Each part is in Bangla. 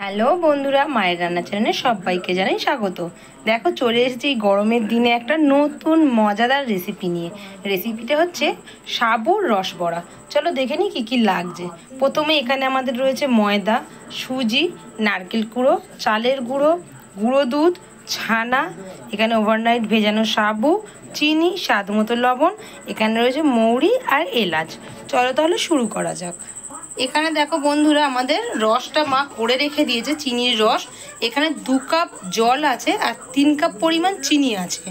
হ্যালো বন্ধুরা, মায়ের রান্না চ্যানেলে সবাইকে জানাই স্বাগত। দেখো চলে এসেছি এই গরমের দিনে একটা নতুন মজাদার রেসিপি নিয়ে। রেসিপিটা হচ্ছে সাবুর রসবড়া। চলো দেখে নিই কী কী লাগছে। প্রথমে এখানে আমাদের রয়েছে ময়দা, সুজি, নারকেল কুড়ো, চালের গুঁড়ো, গুঁড়ো দুধ, ছানা, এখানে ওভারনাইট ভেজানো সাবু, চিনি, স্বাদ মতো লবণ, এখানে রয়েছে মৌরি আর এলাচ। চলো তাহলে শুরু করা যাক। এখানে দেখো বন্ধুরা, আমাদের রসটা মা করে রেখে দিয়েছে, চিনির রস। এখানে 2 কাপ জল আছে আর 3 কাপ পরিমাণ চিনি আছে।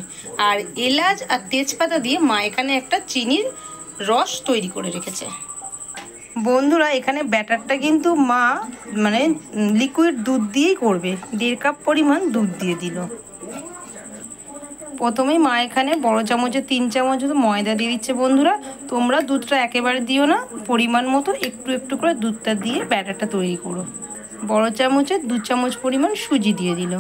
আর এলাচ আর তেজপাতা দিয়ে মা এখানে একটা চিনির রস তৈরি করে রেখেছে। বন্ধুরা এখানে ব্যাটারটা কিন্তু মা লিকুইড দুধ দিয়েই করবে। 1.5 কাপ পরিমাণ দুধ দিয়ে দিল। প্রথমেই মা এখানে বড় চামচে 3 চামচ ময়দা দিয়ে দিচ্ছে। বন্ধুরা তোমরা দুধটা একেবারে দিও না, পরিমাণ মতো একটু একটু করে দুধটা দিয়ে ব্যাটারটা তৈরি করো। বড় চামচে 2 চামচ পরিমাণ সুজি দিয়ে দিল।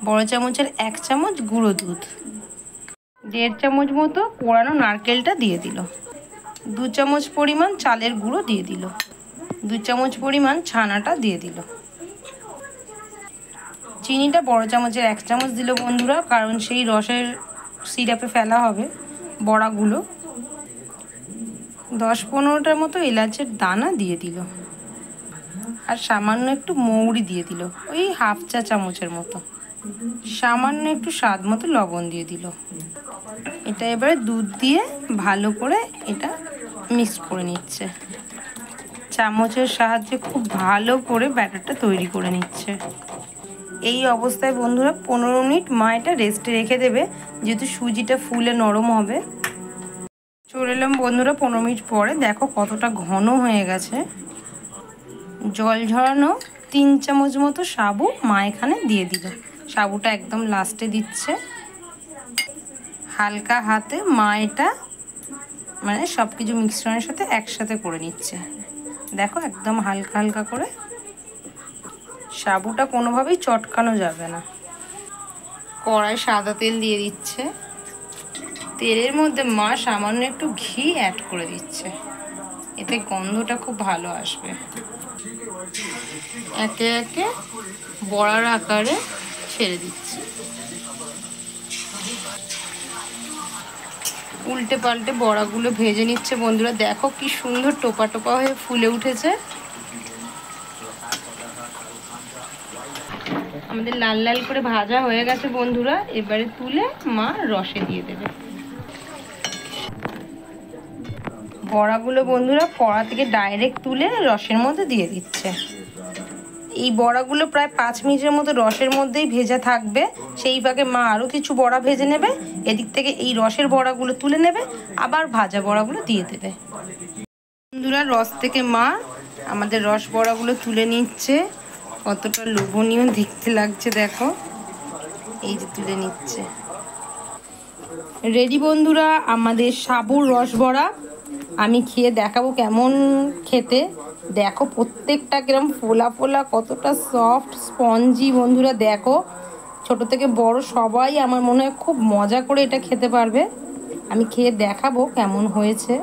বড় চামচের 1 চামচ গুঁড়ো দুধ, 1.5 চামচ মতো কোড়ানো নারকেলটা দিয়ে দিল। 2 চামচ পরিমাণ চালের গুঁড়ো দিয়ে দিল। 2 চামচ পরিমাণ ছানাটা দিয়ে দিল। চিনিটা বড় চামচের 1 চামচ দিল বন্ধুরা, কারণ সেই রসের সিরাপে ফেলা হবে বড়াগুলো। 10-15টার মতো এলাচের দানা দিয়ে দিল। আর সামান্য একটু মৌরি দিয়ে দিল, ওই 1/2 চা চামচের মতো। সামান্য একটু স্বাদ মতো লবণ দিয়ে দিল। এটা এবারে দুধ দিয়ে ভালো করে এটা মিক্স করে নিচ্ছে। চামচের সাহায্যে খুব ভালো করে ব্যাটারটা তৈরি করে নিচ্ছে। এই অবস্থায় বন্ধুরা 15 মিনিট মা এটা রেস্টে রেখে দেবে, যেহেতু সুজিটা ফুলে নরম হবে। চলে এলাম বন্ধুরা 15 মিনিট পরে। দেখো কতটা ঘন হয়ে গেছে। জল ঝরানো 3 চামচ মতো সাবু মা এখানে দিয়ে দিল। সাবুটা একদম লাস্টে দিচ্ছে। হালকা হাতে মা এটা সব কিছু মিশ্রণের সাথে একসাথে করে নিচ্ছে। দেখো একদম হালকা হালকা করে। সাবুটা কোনোভাবেই চটকানো যাবে না। কড়াই সাদা তেল দিয়ে দিচ্ছে। তেলের মধ্যে মা সামান্য একটু ঘি অ্যাড করে দিচ্ছে, এতে গন্ধটা খুব ভালো আসবে। একে একে বড়ার আকারে ছেড়ে দিচ্ছে। উল্টে পাল্টে বড়াগুলো ভেজে নিচ্ছে বন্ধুরা। দেখো কি সুন্দর টোপা টোপা হয়ে ফুলে উঠেছে। আমাদের লাল লাল করে ভাজা হয়ে গেছে বন্ধুরা। এবারে তুলে মা রসে দিয়ে দেবে। বড়াগুলো বন্ধুরা কড়া থেকে ডাইরেক্ট তুলে রসের মধ্যে দিয়ে দিচ্ছে। এই বড়াগুলো প্রায় 5 মিনিটের মতো রসের মধ্যেই ভেজা থাকবে। সেই ভাগে মা আরও কিছু বড়া ভেজে নেবে। এদিক থেকে এই রসের বড়াগুলো তুলে নেবে, আবার ভাজা বড়াগুলো দিয়ে দেবে। বন্ধুরা রস থেকে মা আমাদের রস বড়াগুলো তুলে নিচ্ছে। কতটা লোভনীয় দেখতে লাগছে দেখো। এই যে তুলে নিচ্ছে। রেডি বন্ধুরা আমাদের সাবুর রস বড়া। আমি খেয়ে দেখাবো কেমন খেতে। দেখো প্রত্যেকটা কিরম ফোলা ফোলা, কতটা সফট স্পঞ্জি। বন্ধুরা দেখো, ছোট থেকে বড় সবাই আমার মনে হয় খুব মজা করে এটা খেতে পারবে। আমি খেয়ে দেখাবো কেমন হয়েছে।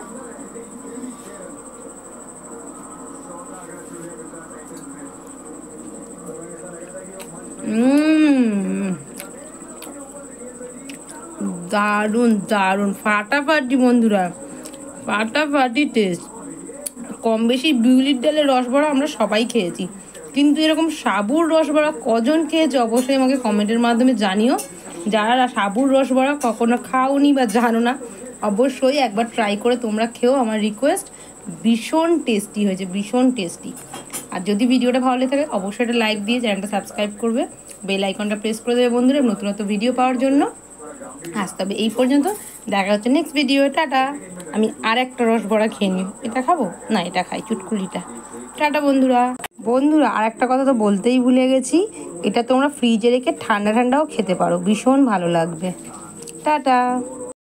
দারুণ দারুণ, ফাটাফাটি বন্ধুরা, ফাটাফাটি টেস্ট। কম বেশি বিউলির ডালের রসবড়া আমরা সবাই খেয়েছি, কিন্তু এরকম সাবুর রসবড়া কজন খেয়েছে অবশ্যই আমাকে কমেন্টের মাধ্যমে জানিও। যারা সাবুর রসবড়া কখনো খাওনি বা জানো না, অবশ্যই একবার ট্রাই করে তোমরা খেও, আমার রিকোয়েস্ট। ভীষণ টেস্টি হয়েছে, ভীষণ টেস্টি। আর যদি ভিডিওটা ভালো লেগে থাকে অবশ্যই একটা লাইক দিয়ে চ্যানেলটা সাবস্ক্রাইব করবে, বেল আইকনটা প্রেস করে দেবে বন্ধুরা নতুন নতুন ভিডিও পাওয়ার জন্য। আজ তবে এই পর্যন্ত, দেখা হচ্ছে নেক্সট ভিডিও। টাটা। আমি আর একটা রসবড়া খেয়ে নিই। এটা খাবো না, এটা খাই, চুটকুলিটা। টাটা বন্ধুরা। বন্ধুরা আর একটা কথা তো বলতেই ভুলে গেছি, এটা তোমরা ফ্রিজে রেখে ঠান্ডা ঠান্ডাও খেতে পারো, ভীষণ ভালো লাগবে। টাটা।